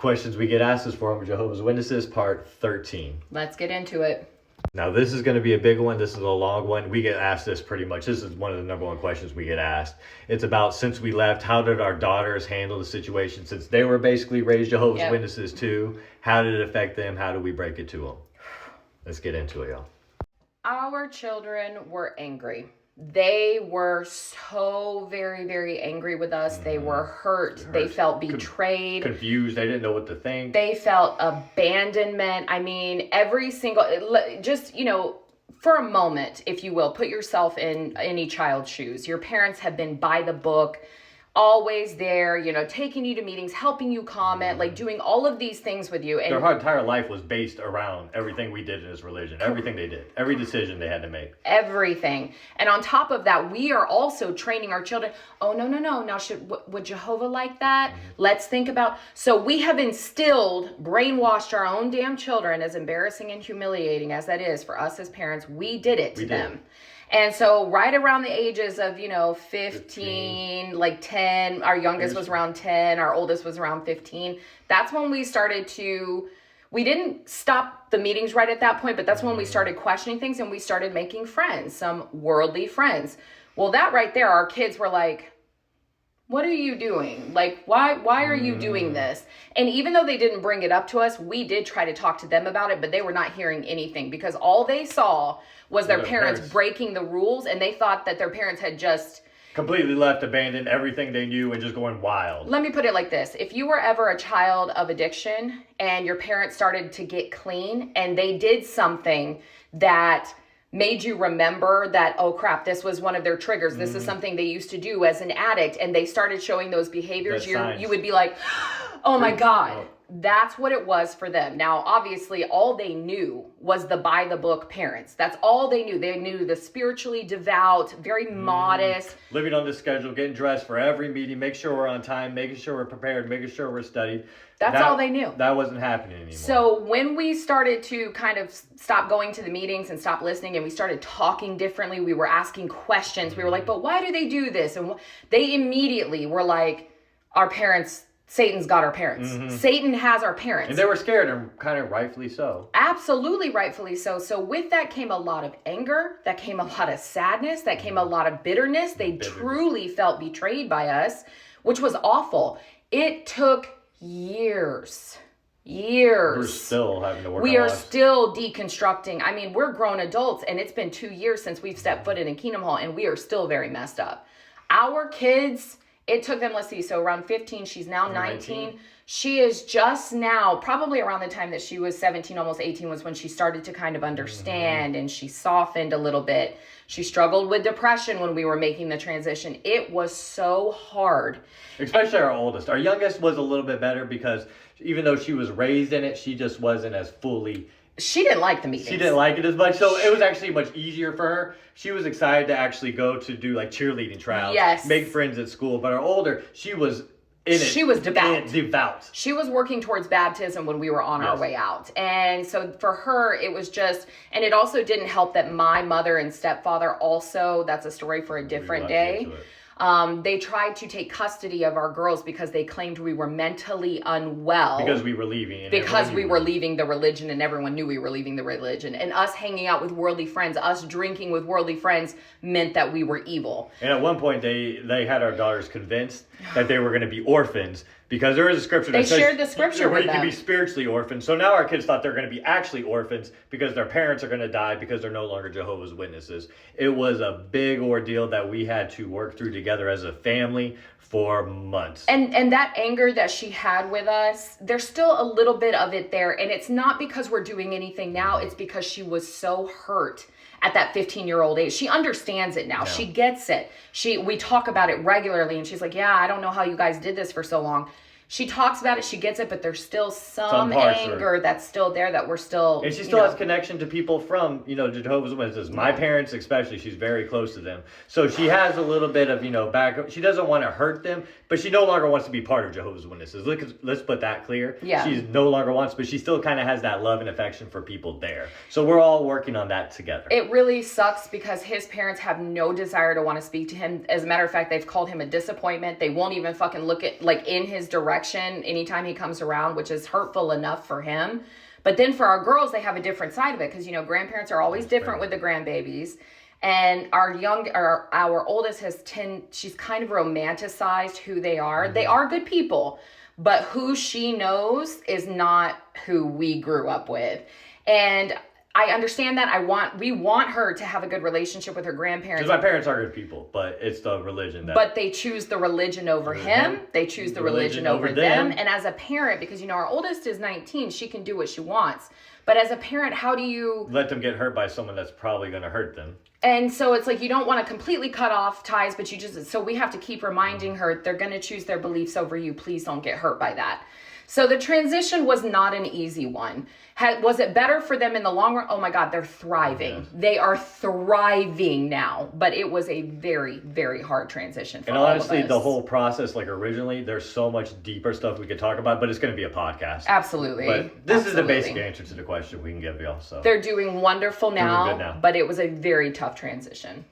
questions we get asked is from Jehovah's Witnesses, part 13. Let's get into it. Now, this is going to be a big one. This is a long one. We get asked this pretty much. This is one of the number one questions we get asked. It's about, since we left, how did our daughters handle the situation? Since they were basically raised Jehovah's Witnesses too, how did it affect them? How do we break it to them? Let's get into it, y'all. Our children were angry. They were so very, very angry with us. They were hurt. They felt betrayed. Confused. They didn't know what to think. They felt abandonment. I mean, every single, just, for a moment, if you will, put yourself in any child's shoes. Your parents have been by the book, always there, taking you to meetings, helping you comment, like doing all of these things with you. And their entire life was based around everything we did in this religion, everything they did, every decision they had to make. Everything. And on top of that, we are also training our children. Oh, no. Now, would Jehovah like that? Let's think about. So we have instilled, brainwashed our own damn children, as embarrassing and humiliating as that is for us as parents. We did it to them. And so right around the ages of, 15, like 10, our youngest was around 10, our oldest was around 15. That's when we started we didn't stop the meetings right at that point, but that's when we started questioning things and we started making friends, some worldly friends. Well, that right there, our kids were like, what are you doing? Like, why are you doing this? And even though they didn't bring it up to us, we did try to talk to them about it, but they were not hearing anything because all they saw was their parents breaking the rules, and they thought that their parents had just completely abandoned everything they knew and just going wild. Let me put it like this. If you were ever a child of addiction and your parents started to get clean and they did something that made you remember that, oh crap, this was one of their triggers. This is something they used to do as an addict, and they started showing those behaviors, you would be like, oh my God. That's what it was for them. Now, obviously, all they knew was the by the book parents. That's all they knew. They knew the spiritually devout, very modest. Living on the schedule, getting dressed for every meeting, make sure we're on time, making sure we're prepared, making sure we're studied. That's all they knew. That wasn't happening anymore. So when we started to kind of stop going to the meetings and stop listening, and we started talking differently, we were asking questions. We were like, but why do they do this? And they immediately were like, our parents, Satan's got our parents. Satan has our parents. And they were scared, and kind of rightfully so. Absolutely rightfully so. So with that came a lot of anger. That came a lot of sadness. That came a lot of bitterness. They truly felt betrayed by us, which was awful. It took years. We're still having to work on We are still deconstructing. I mean, we're grown adults, and it's been 2 years since we've stepped foot in Kingdom Hall, and we are still very messed up. Our kids, it took them, let's see, so around 15, she's now 19. She is just now, probably around the time that she was 17, almost 18, was when she started to kind of understand, and she softened a little bit. She struggled with depression when we were making the transition. It was so hard. Especially our oldest. Our youngest was a little bit better because even though she was raised in it, she just wasn't as fully... She didn't like the meetings. She didn't like it as much, so it was actually much easier for her. She was excited to actually go to do like cheerleading trials, make friends at school. But our older, she was in it. She was devout. She was working towards baptism when we were on our way out. And so for her, it was just, and it also didn't help that my mother and stepfather also, that's a story for a different day. They tried to take custody of our girls because they claimed we were mentally unwell. Because we were leaving. Because we were leaving the religion, and everyone knew we were leaving the religion. And us hanging out with worldly friends, us drinking with worldly friends meant that we were evil. And at one point, they had our daughters convinced that they were going to be orphans. Because there is a scripture that says shared the scripture where with you them. can be spiritually orphaned. So now our kids thought they're going to be actually orphans because their parents are going to die because they're no longer Jehovah's Witnesses. It was a big ordeal that we had to work through together as a family for months. And that anger that she had with us, there's still a little bit of it there. And it's not because we're doing anything now. It's because she was so hurt at that 15-year-old age. She understands it now. She gets it. We talk about it regularly, and she's like, yeah, I don't know how you guys did this for so long. She talks about it, she gets it, but there's still some anger that's still there that we're still... And she still has connection to people from, Jehovah's Witnesses. My parents especially, she's very close to them. So she has a little bit of, back. She doesn't want to hurt them But she no longer wants to be part of Jehovah's Witnesses. Let's put that clear. Yeah. She no longer wants, but she still kind of has that love and affection for people there. So we're all working on that together. It really sucks because his parents have no desire to want to speak to him. As a matter of fact, they've called him a disappointment. They won't even fucking look at in his direction anytime he comes around, which is hurtful enough for him. But then for our girls, they have a different side of it because, grandparents are always different with the grandbabies. And our oldest she's kind of romanticized who they are. Mm-hmm. They are good people, but who she knows is not who we grew up with. And I understand that. We want her to have a good relationship with her grandparents. Because my parents are good people, but it's the religion that... But they choose the religion over him. They choose the religion over them. And as a parent, because, our oldest is 19, she can do what she wants. But as a parent, how do you... let them get hurt by someone that's probably going to hurt them. And so it's like you don't want to completely cut off ties, but so we have to keep reminding her they're going to choose their beliefs over you. Please don't get hurt by that. So the transition was not an easy one. Was it better for them in the long run? Oh my God, they're thriving. Yes. They are thriving now. But it was a very, very hard transition for all of us. And honestly, the whole process, originally, there's so much deeper stuff we could talk about, but it's going to be a podcast. Absolutely. But this is the basic answer to the question we can give y'all. So they're doing wonderful now, but it was a very tough transition.